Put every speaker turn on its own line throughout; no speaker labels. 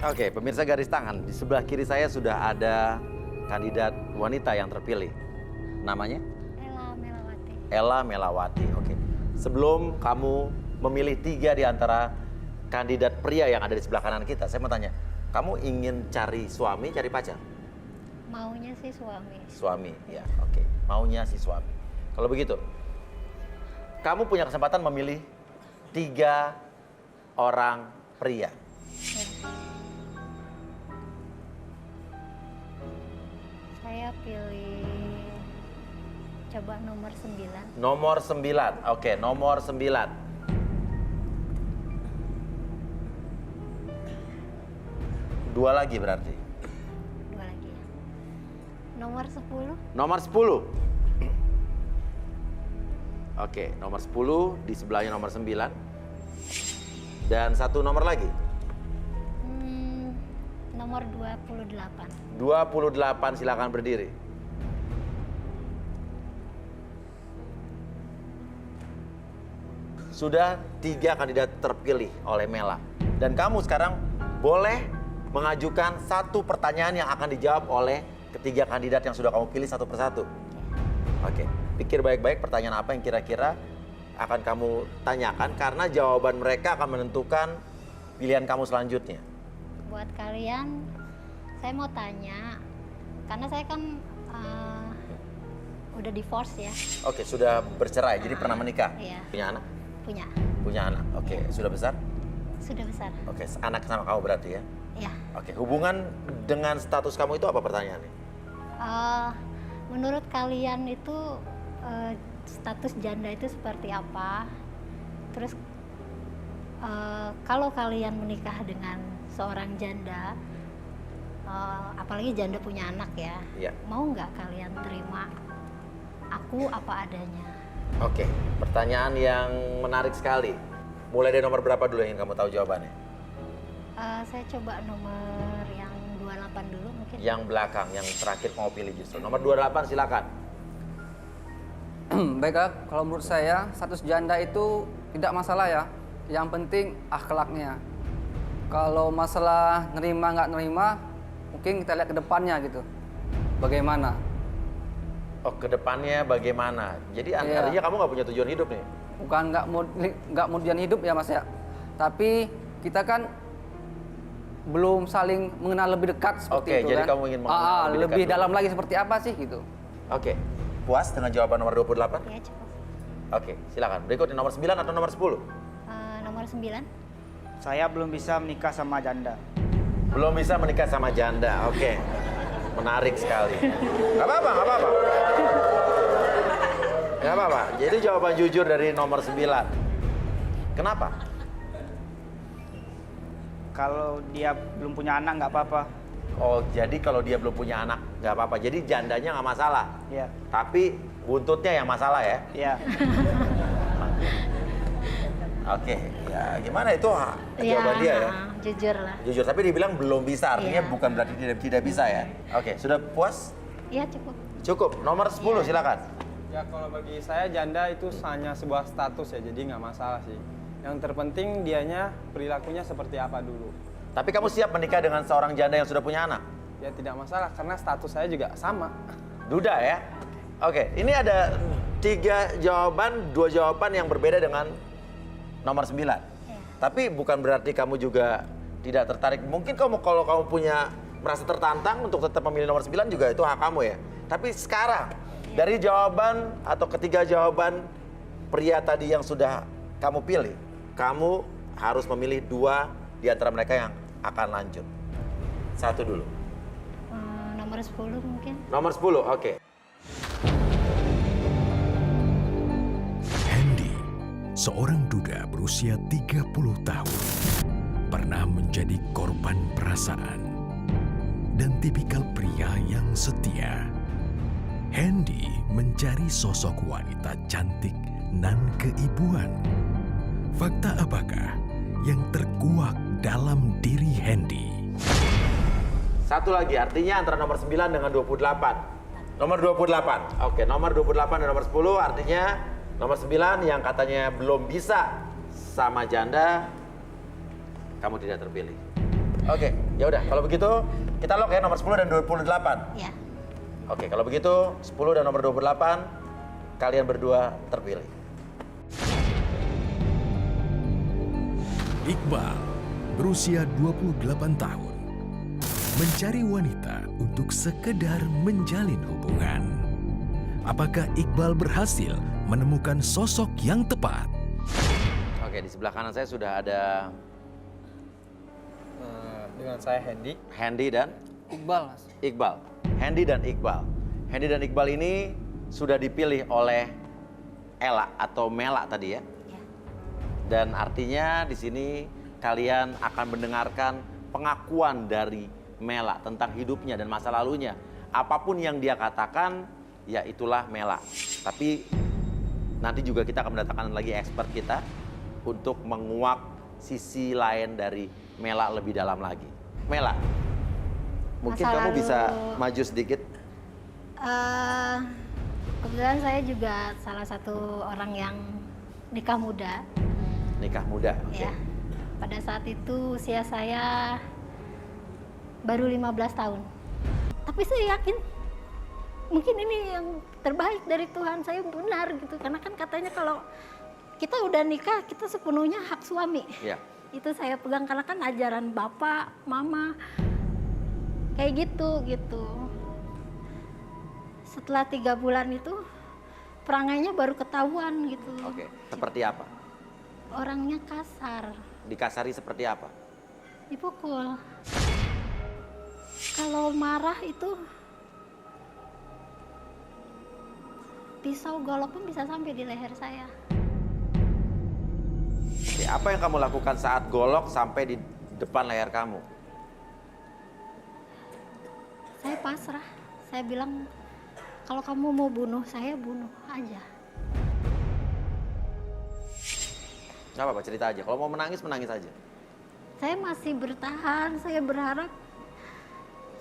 Oke, pemirsa garis tangan, di sebelah kiri saya sudah ada kandidat wanita yang terpilih. Namanya?
Ella Melawati.
Ella Melawati. Oke. Sebelum kamu memilih 3 di antara kandidat pria yang ada di sebelah kanan kita, saya mau tanya, kamu ingin cari suami, cari pacar?
Maunya sih suami.
Suami, ya, oke. Maunya si suami. Kalau begitu, kamu punya kesempatan memilih 3 orang pria.
Ya. Saya pilih coba nomor 9.
Nomor 9, oke, nomor 9. Dua lagi berarti.
2 lagi ya. Nomor 10.
Nomor 10. Oke, nomor 10, di sebelahnya nomor 9. Dan 1 nomor lagi.
Nomor 28.
28, silakan berdiri. Sudah 3 kandidat terpilih oleh Mela. Dan kamu sekarang boleh mengajukan 1 pertanyaan yang akan dijawab oleh ketiga kandidat yang sudah kamu pilih satu persatu. Oke, pikir baik-baik pertanyaan apa yang kira-kira akan kamu tanyakan karena jawaban mereka akan menentukan pilihan kamu selanjutnya.
Buat kalian, saya mau tanya, karena saya kan udah divorce ya.
Oke, sudah bercerai, jadi pernah menikah?
Iya.
Punya anak?
Punya.
Punya anak, oke. Sudah besar?
Sudah besar.
Oke, anak sama kamu berarti ya?
Ya.
Oke, hubungan dengan status kamu itu apa pertanyaannya?
Menurut kalian itu status janda itu seperti apa? Terus kalau kalian menikah dengan seorang janda, apalagi janda punya anak ya,
Iya.
mau nggak kalian terima aku apa adanya?
Oke, pertanyaan yang menarik sekali. Mulai dari nomor berapa dulu yang ingin kamu tahu jawabannya?
Saya coba nomor yang 28 dulu mungkin.
Yang belakang, yang terakhir mau pilih justru. Nomor 28 silakan.
Baiklah, kalau menurut saya status janda itu tidak masalah ya. Yang penting akhlaknya. Kalau masalah nerima nggak nerima, mungkin kita lihat ke depannya gitu. Bagaimana?
Oh, ke depannya bagaimana? Jadi
Iya.
artinya kamu nggak punya tujuan hidup nih?
Bukan nggak mau tujuan hidup ya Mas ya. Tapi kita kan belum saling mengenal lebih dekat seperti
Oke,
itu
jadi
kan.
kamu ingin mengenal lebih dekat
lebih
dulu.
dalam lagi seperti apa sih gitu.
Oke, puas dengan jawaban nomor 28?
Ya cukup.
Oke, silakan. Berikutnya nomor 9 atau nomor 10?
Nomor 9.
Saya belum bisa menikah sama janda.
Belum bisa menikah sama janda, oke. Menarik sekali. Gak apa-apa, gak apa-apa. Gak apa-apa, jadi jawaban jujur dari nomor 9. Kenapa?
Kalau dia belum punya anak nggak apa-apa.
Oh, jadi kalau dia belum punya anak, nggak apa-apa. Jadi jandanya nggak masalah.
Iya.
Tapi buntutnya yang masalah ya?
Iya.
Oke, ya gimana itu jawaban dia ya?
Jujur lah.
Jujur, tapi dibilang belum bisa, artinya
Iya.
bukan berarti tidak bisa ya? Oke, sudah puas?
Ya cukup.
Cukup, nomor 10 silakan.
Ya kalau bagi saya janda itu hanya sebuah status ya, jadi nggak masalah sih. Yang terpenting dianya perilakunya seperti apa dulu.
Tapi kamu siap menikah dengan seorang janda yang sudah punya anak?
Ya tidak masalah karena status saya juga sama.
Duda ya? Oke, ini ada 3 jawaban, 2 jawaban yang berbeda dengan nomor 9.
Ya.
Tapi bukan berarti kamu juga tidak tertarik. Mungkin kamu kalau kamu punya merasa tertantang untuk tetap memilih nomor 9 juga itu hak kamu ya. Tapi sekarang dari jawaban atau ketiga jawaban pria tadi yang sudah kamu pilih, kamu harus memilih 2 di antara mereka yang akan lanjut. 1 dulu.
Nomor 10 mungkin.
Nomor 10, oke.
Hendy, seorang duda berusia 30 tahun, pernah menjadi korban perasaan dan tipikal pria yang setia. Hendy mencari sosok wanita cantik dan keibuan. Fakta apakah yang terkuak dalam diri Hendy?
1 lagi, artinya antara nomor 9 dengan 28. Nomor 28, oke. Nomor 28 dan nomor 10 artinya nomor 9 yang katanya belum bisa sama janda, kamu tidak terpilih. Oke, ya udah. Kalau begitu kita lock ya nomor 10 dan 28.
Ya.
Oke, kalau begitu 10 dan nomor 28 kalian berdua terpilih.
Iqbal berusia 28 tahun. Mencari wanita untuk sekedar menjalin hubungan. Apakah Iqbal berhasil menemukan sosok yang tepat?
Oke, di sebelah kanan saya sudah ada
Dengan saya Hendy.
Hendy dan
Iqbal, Mas.
Iqbal. Hendy dan Iqbal. Hendy dan Iqbal ini sudah dipilih oleh Ella atau Mela tadi ya.
Ya.
Dan artinya di sini kalian akan mendengarkan pengakuan dari Mela tentang hidupnya dan masa lalunya. Apapun yang dia katakan, ya itulah Mela. Tapi nanti juga kita akan mendatangkan lagi expert kita untuk menguak sisi lain dari Mela lebih dalam lagi. Mela, mungkin
Masa
kamu
lalu-
bisa maju sedikit.
Kebetulan saya juga salah satu orang yang nikah muda.
Nikah muda, oke.
Ya. Pada saat itu usia saya baru 15 tahun. Tapi saya yakin mungkin ini yang terbaik dari Tuhan, saya benar gitu. Karena kan katanya kalau kita udah nikah, kita sepenuhnya hak suami.
Ya.
Itu saya pegang karena kan ajaran bapak, mama, kayak gitu. Setelah 3 bulan itu perangainya baru ketahuan gitu.
Oke, seperti apa?
Orangnya kasar,
Dikasari seperti apa?
dipukul. Kalau marah itu pisau golok pun bisa sampai di leher saya.
Oke, apa yang kamu lakukan saat golok sampai di depan leher kamu?
Saya pasrah. Saya bilang kalau kamu mau bunuh saya, bunuh aja.
Nggak apa-apa, cerita aja. Kalau mau menangis, menangis aja.
Saya masih bertahan. Saya berharap.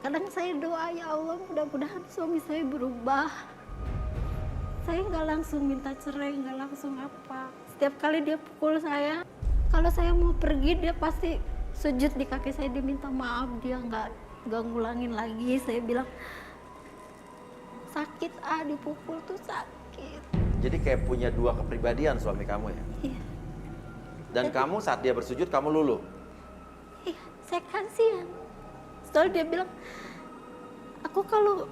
Kadang saya doa, ya Allah mudah-mudahan suami saya berubah. Saya nggak langsung minta cerai, nggak langsung apa. Setiap kali dia pukul saya, kalau saya mau pergi dia pasti sujud di kaki saya, dia minta maaf, dia nggak ngulangin lagi. Saya bilang sakit dipukul tuh sakit.
Jadi kayak punya 2 kepribadian suami kamu ya?
Iya,
Dan kamu saat dia bersujud, kamu luluh?
iya, saya kasihan. Soalnya dia bilang, aku kalau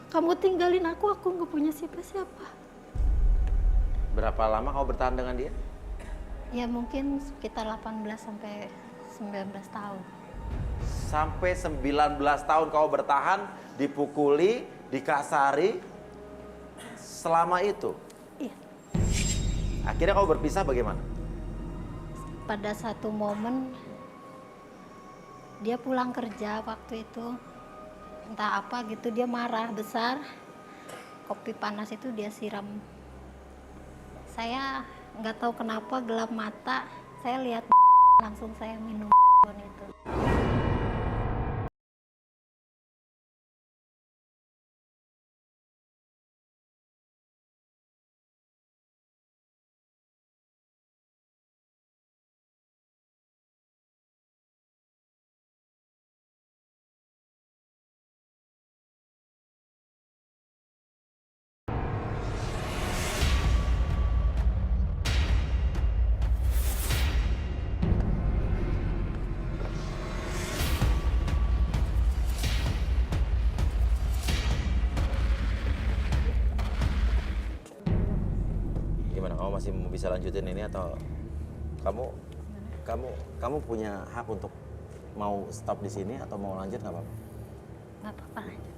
kamu tinggalin aku nggak punya siapa-siapa.
Berapa lama kamu bertahan dengan dia?
Ya mungkin sekitar 18 sampai 19 tahun.
Sampai 19 tahun kamu bertahan, dipukuli, dikasari, selama itu?
Iya.
Akhirnya kamu berpisah bagaimana?
Pada satu momen dia pulang kerja waktu itu, entah apa gitu, dia marah besar, kopi panas itu dia siram. Saya nggak tahu kenapa gelap mata, saya lihat langsung saya minum itu.
Gimana, kamu masih mau bisa lanjutin ini atau kamu punya hak untuk mau stop di sini atau mau lanjut? Nggak apa-apa?
Nggak apa-apa, lanjut.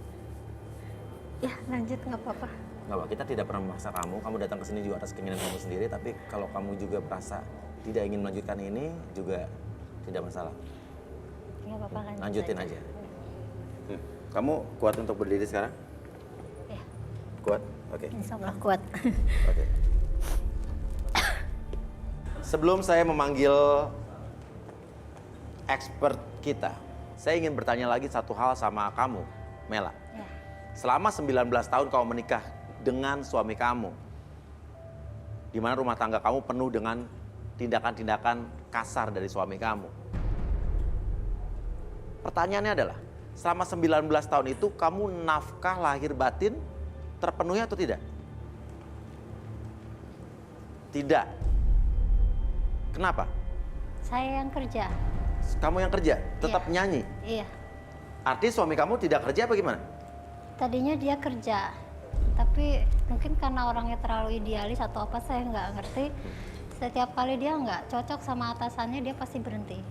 Ya lanjut, nggak apa-apa.
Nggak apa, kita tidak pernah memaksa kamu datang ke sini juga atas keinginan kamu sendiri, tapi kalau kamu juga merasa tidak ingin melanjutkan ini juga tidak masalah.
Nggak apa-apa, lanjut.
Lanjutin aja. Kamu kuat untuk berdiri sekarang?
Ya,
Kuat? Oke.
insya Allah kuat.
Oke. Sebelum saya memanggil expert kita, saya ingin bertanya lagi satu hal sama kamu, Mela.
Ya.
Selama 19 tahun kamu menikah dengan suami kamu, di mana rumah tangga kamu penuh dengan tindakan-tindakan kasar dari suami kamu. Pertanyaannya adalah, selama 19 tahun itu kamu nafkah lahir batin terpenuhi atau tidak? Tidak. Kenapa?
Saya yang kerja.
Kamu yang kerja, tetap
Iya.
nyanyi.
Iya.
Artinya suami kamu tidak kerja apa gimana?
Tadinya dia kerja, tapi mungkin karena orangnya terlalu idealis atau apa saya nggak ngerti. Setiap kali dia nggak cocok sama atasannya, dia pasti berhenti.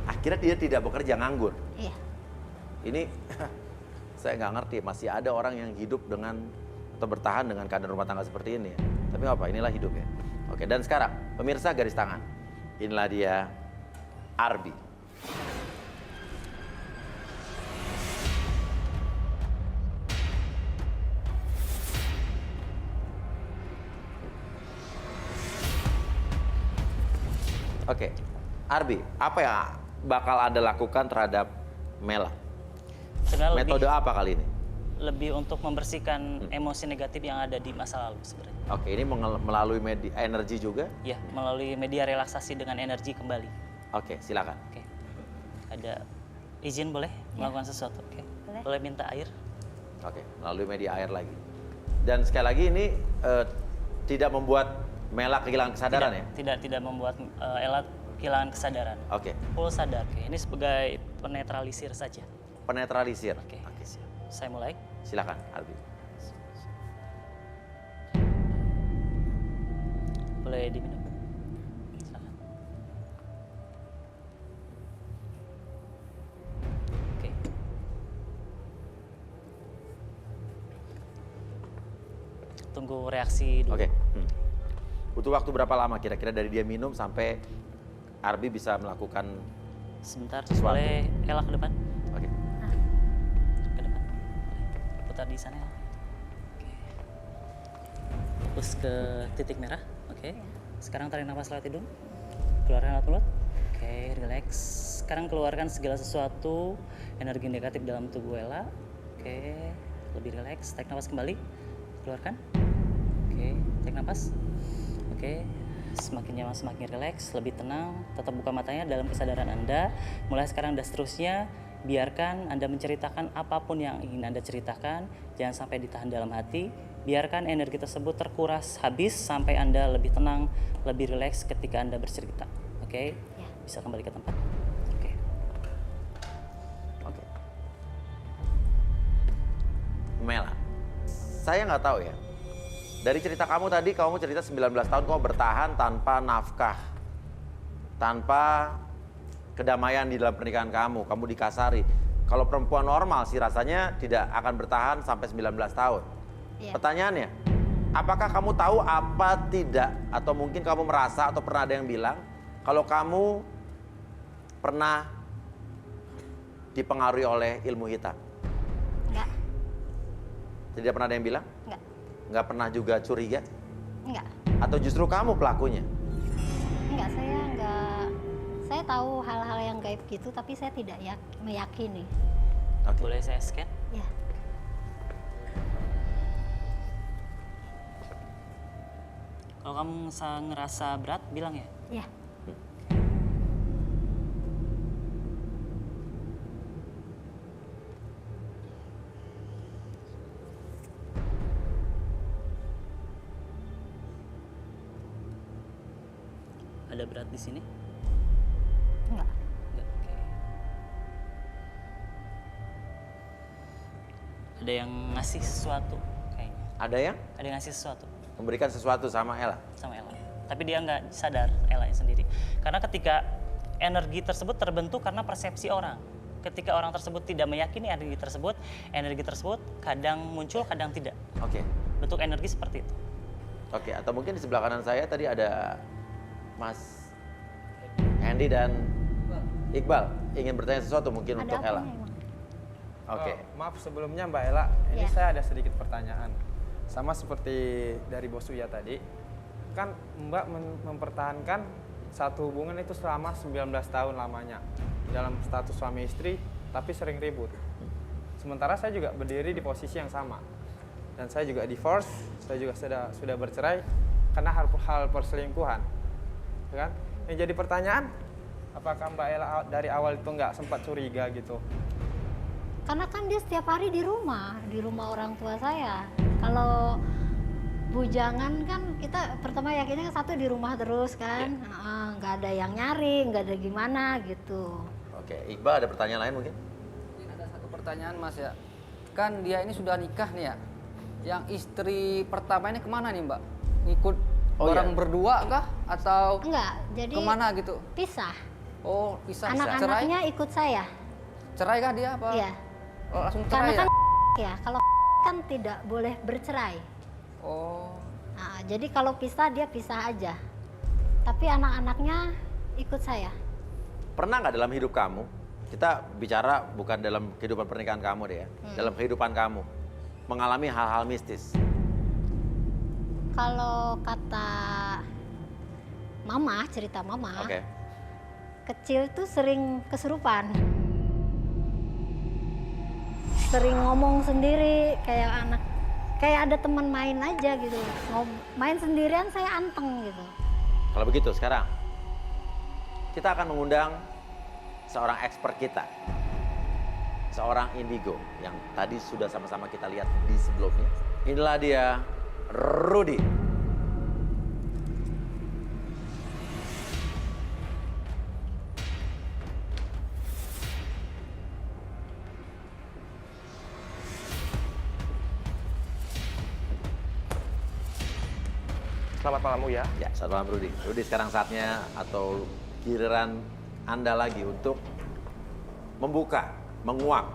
Akhirnya dia tidak bekerja, nganggur.
Iya.
Ini saya nggak ngerti, masih ada orang yang hidup dengan atau bertahan dengan keadaan rumah tangga seperti ini ya. Tapi nggak apa, inilah hidup ya. Oke, dan sekarang pemirsa garis tangan. Inilah dia Arbi. Oke, Arbi, apa yang bakal Anda lakukan terhadap Mela?
Sebenarnya
Metode apa kali ini?
lebih untuk membersihkan emosi negatif yang ada di masa lalu sebenarnya.
Oke, ini melalui energi juga?
Ya, melalui media relaksasi dengan energi kembali.
Oke, silakan.
Oke. Ada izin boleh melakukan sesuatu? Oke.
Boleh.
Boleh minta air?
Oke, melalui media air lagi. Dan sekali lagi ini tidak membuat Mela kehilangan kesadaran ya?
Tidak membuat Ella kehilangan kesadaran.
Oke,
Full sadar. Oke. Ini sebagai penetralisir saja.
penetralisir.
Oke.
Oke, siap.
Saya mulai.
Silakan, Arbi.
Boleh diminum. Silakan. Oke. Tunggu reaksi dulu.
Oke. Butuh waktu berapa lama kira-kira dari dia minum sampai Arbi bisa melakukan?
Sebentar,
Sesuatu.
boleh Ella ke depan?
Oke.
Ke depan. Boleh. Putar di sana. Ella. Oke. Fokus ke titik merah. Oke. Sekarang tarik nafas lewat hidung. Keluarkan lewat mulut. Oke, relax. Sekarang keluarkan segala sesuatu energi negatif dalam tubuh Ella. Oke, lebih relax. Tarik nafas kembali. Keluarkan. Oke, tarik nafas. Oke, semakin nyaman, semakin relax, lebih tenang. Tetap buka matanya dalam kesadaran Anda. Mulai sekarang dan seterusnya, biarkan Anda menceritakan apapun yang ingin Anda ceritakan. Jangan sampai ditahan dalam hati. Biarkan energi tersebut terkuras habis sampai Anda lebih tenang, lebih relax ketika Anda bercerita. Oke,
Ya.
bisa kembali ke tempat. Oke.
Oke. Mela, saya nggak tahu ya. Dari cerita kamu tadi, kamu cerita 19 tahun kamu bertahan tanpa nafkah. Tanpa kedamaian di dalam pernikahan kamu dikasari. Kalau perempuan normal sih rasanya tidak akan bertahan sampai 19 tahun.
Iya.
Pertanyaannya, apakah kamu tahu apa tidak? Atau mungkin kamu merasa atau pernah ada yang bilang, kalau kamu pernah dipengaruhi oleh ilmu hitam?
Enggak.
Tidak pernah ada yang bilang?
Enggak.
Nggak pernah juga curiga?
Enggak.
Atau justru kamu pelakunya?
Enggak, saya enggak. Saya tahu hal-hal yang gaib gitu, tapi saya tidak meyakini.
Oke.
Boleh saya scan?
Ya.
Kalau kamu ngerasa berat, bilang ya.
Ya.
Ada berat di sini?
Enggak.
Enggak, oke. Ada yang ngasih sesuatu kayaknya.
Ada yang
Ada yang ngasih sesuatu
memberikan sesuatu sama Ella?
sama Ella. Tapi dia nggak sadar, Ella sendiri. Karena ketika energi tersebut terbentuk karena persepsi orang. Ketika orang tersebut tidak meyakini energi tersebut kadang muncul, kadang tidak.
Oke.
Bentuk energi seperti itu.
Oke, atau mungkin di sebelah kanan saya tadi ada Mas Hendy dan Iqbal ingin bertanya sesuatu mungkin
Ada
untuk Ella.
apanya emang?
Oke.
Maaf sebelumnya Mbak Ella, ini
Ya.
saya ada sedikit pertanyaan. Sama seperti dari Bos Uya tadi, kan Mbak mempertahankan satu hubungan itu selama 19 tahun lamanya dalam status suami istri, tapi sering ribut. Sementara saya juga berdiri di posisi yang sama. Dan saya juga divorce, saya juga sudah bercerai karena hal perselingkuhan. Ya kan? Yang jadi pertanyaan, Apakah Mbak Ella dari awal itu nggak sempat curiga gitu?
Karena kan dia setiap hari di rumah orang tua saya. Kalau bujangan kan kita pertama yakinnya satu di rumah terus kan, nggak ada yang nyari, nggak ada gimana gitu.
Oke, Iqbal ada pertanyaan lain mungkin?
Mungkin ada satu pertanyaan Mas ya. Kan dia ini sudah nikah nih ya. Yang istri pertama ini kemana nih Mbak? Ngikut orang berdua kah? Atau
Enggak, jadi
kemana gitu?
pisah.
Oh, pisah. Cerai?
Anak-anaknya ikut saya.
Cerai kah dia apa?
Iya.
Oh, langsung
Karena
cerai ya?
kan ya, kalau kan tidak boleh bercerai.
Oh,
Nah, jadi kalau pisah dia pisah aja. Tapi anak-anaknya ikut saya.
Pernah nggak dalam hidup kamu, kita bicara bukan dalam kehidupan pernikahan kamu deh ya, dalam kehidupan kamu, mengalami hal-hal mistis?
Kalau kata mama, cerita mama,
Oke.
kecil tuh sering kesurupan. Sering ngomong sendiri kayak ada teman main aja gitu. Main sendirian saya anteng gitu.
Kalau begitu sekarang, kita akan mengundang seorang expert kita. Seorang indigo yang tadi sudah sama-sama kita lihat di sebelumnya. Inilah dia, Rudy.
Selamat malam Uya.
Ya, selamat malam Rudy. Rudy, sekarang saatnya atau giliran Anda lagi untuk membuka, menguak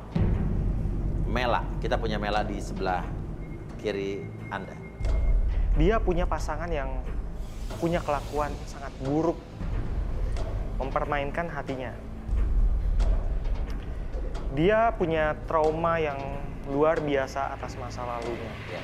Mela. Kita punya Mela di sebelah kiri Anda.
Dia punya pasangan yang punya kelakuan sangat buruk, mempermainkan hatinya. Dia punya trauma yang luar biasa atas masa lalunya.
Ya.